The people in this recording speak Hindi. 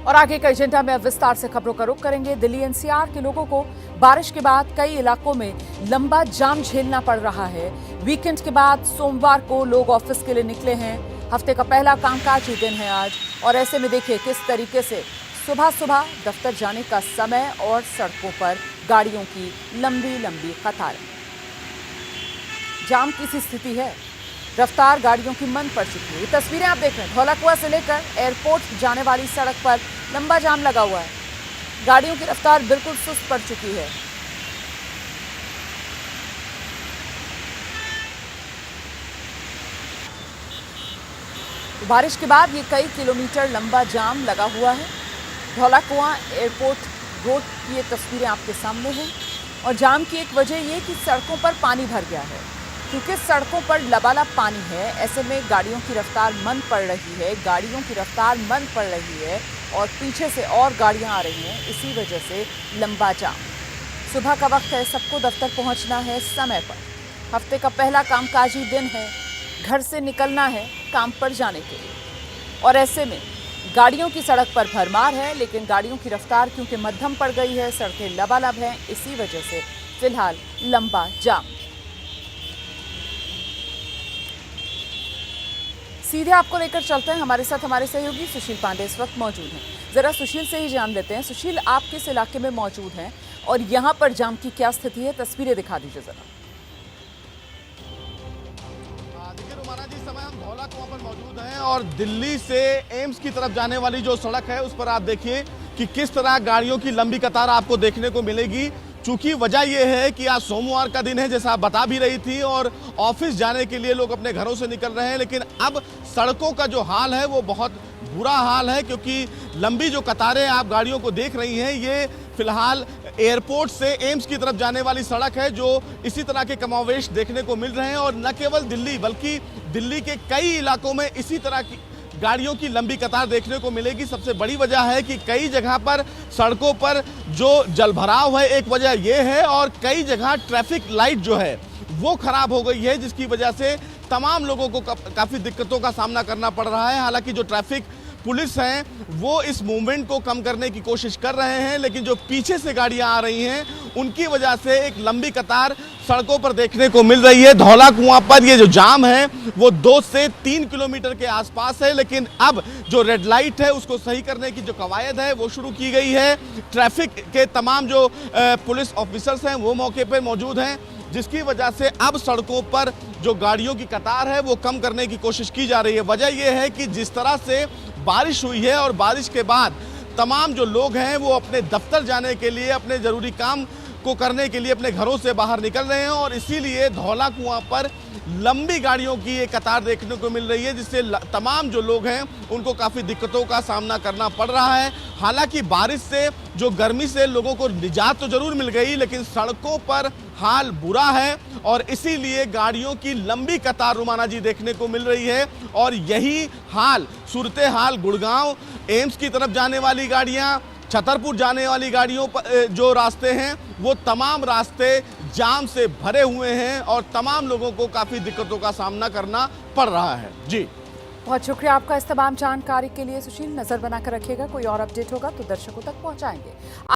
और आगे का एजेंडा में अब विस्तार से खबरों का रुख करेंगे। दिल्ली एनसीआर के लोगों को बारिश के बाद कई इलाकों में लंबा जाम झेलना पड़ रहा है। वीकेंड के बाद सोमवार को लोग ऑफिस के लिए निकले हैं। हफ्ते का पहला कामकाजी दिन है आज, और ऐसे में देखिए किस तरीके से सुबह सुबह दफ्तर जाने का समय और सड़कों पर गाड़ियों की लंबी लंबी कतारें। जाम की सी स्थिति है, रफ्तार गाड़ियों की मंद पड़ चुकी है। ये तस्वीरें आप देख रहे हैं, धौलाकुआं से लेकर एयरपोर्ट जाने वाली सड़क पर लंबा जाम लगा हुआ है। गाड़ियों की रफ्तार बिल्कुल सुस्त पड़ चुकी है। बारिश के बाद ये कई किलोमीटर लंबा जाम लगा हुआ है। धौलाकुआं एयरपोर्ट रोड की ये तस्वीरें आपके सामने हैं। और जाम की एक वजह ये कि सड़कों पर पानी भर गया है। क्योंकि सड़कों पर लबालब पानी है, ऐसे में गाड़ियों की रफ्तार मंद पड़ रही है। गाड़ियों की रफ्तार मंद पड़ रही है और पीछे से और गाड़ियां आ रही हैं, इसी वजह से लंबा जाम। सुबह का वक्त है, सबको दफ्तर पहुंचना है समय पर। हफ्ते का पहला कामकाजी दिन है, घर से निकलना है काम पर जाने के लिए। और ऐसे में गाड़ियों की सड़क पर भरमार है, लेकिन गाड़ियों की रफ्तार क्योंकि मध्यम पड़ गई है, सड़कें लबालब हैं, इसी वजह से फिलहाल लंबा जाम। सीधे आपको लेकर चलते हैं, हमारे साथ हमारे सहयोगी सुशील पांडे इस वक्त मौजूद हैं। जरा सुशील से ही जान लेते हैं। सुशील, आप किस इलाके में मौजूद हैं और यहाँ पर जाम की क्या स्थिति है, तस्वीरें दिखा दीजिए जरा। देखिए रुमाना जी, समय हम धौलाकुआं पर मौजूद हैं और दिल्ली से एम्स की तरफ जाने वाली जो सड़क है उस पर आप देखिए कि किस तरह गाड़ियों की लंबी कतार आपको देखने को मिलेगी। चूंकि वजह यह है कि आज सोमवार का दिन है, जैसा आप बता भी रही थी, और ऑफिस जाने के लिए लोग अपने घरों से निकल रहे हैं। लेकिन अब सड़कों का जो हाल है वो बहुत बुरा हाल है, क्योंकि लंबी जो कतारें आप गाड़ियों को देख रही हैं, ये फिलहाल एयरपोर्ट से एम्स की तरफ जाने वाली सड़क है, जो इसी तरह के कमोवेश देखने को मिल रहे हैं। और न केवल दिल्ली बल्कि दिल्ली के कई इलाकों में इसी तरह की गाड़ियों की लंबी कतार देखने को मिलेगी। सबसे बड़ी वजह है कि कई जगह पर सड़कों पर जो जलभराव है, एक वजह यह है, और कई जगह ट्रैफिक लाइट जो है वो खराब हो गई है, जिसकी वजह से तमाम लोगों को काफ़ी दिक्कतों का सामना करना पड़ रहा है। हालांकि जो ट्रैफिक पुलिस हैं वो इस मूवमेंट को कम करने की कोशिश कर रहे हैं, लेकिन जो पीछे से गाड़ियां आ रही हैं उनकी वजह से एक लंबी कतार सड़कों पर देखने को मिल रही है। धौलाकुआं पर ये जो जाम है वो 2 से 3 किलोमीटर के आसपास है, लेकिन अब जो रेड लाइट है उसको सही करने की जो कवायद है वो शुरू की गई है। ट्रैफिक के तमाम जो पुलिस ऑफिसर्स हैं वो मौके पर मौजूद हैं, जिसकी वजह से अब सड़कों पर जो गाड़ियों की कतार है वो कम करने की कोशिश की जा रही है। वजह यह है कि जिस तरह से बारिश हुई है और बारिश के बाद तमाम जो लोग हैं वो अपने दफ्तर जाने के लिए, अपने ज़रूरी काम को करने के लिए अपने घरों से बाहर निकल रहे हैं, और इसीलिए धौलाकुआं पर लंबी गाड़ियों की एक कतार देखने को मिल रही है, जिससे तमाम जो लोग हैं उनको काफ़ी दिक्कतों का सामना करना पड़ रहा है। हालांकि बारिश से, जो गर्मी से लोगों को निजात तो जरूर मिल गई, लेकिन सड़कों पर हाल बुरा है, और इसीलिए गाड़ियों की लंबी कतार रुमाना जी देखने को मिल रही है। और यही हाल, सूरत हाल गुड़गांव एम्स की तरफ जाने वाली गाड़ियां, छतरपुर जाने वाली गाड़ियों पर जो रास्ते हैं वो तमाम रास्ते जाम से भरे हुए हैं, और तमाम लोगों को काफ़ी दिक्कतों का सामना करना पड़ रहा है। जी, बहुत शुक्रिया आपका इस तमाम जानकारी के लिए सुशील। नजर बनाकर रखिएगा, कोई और अपडेट होगा तो दर्शकों तक पहुंचाएंगे।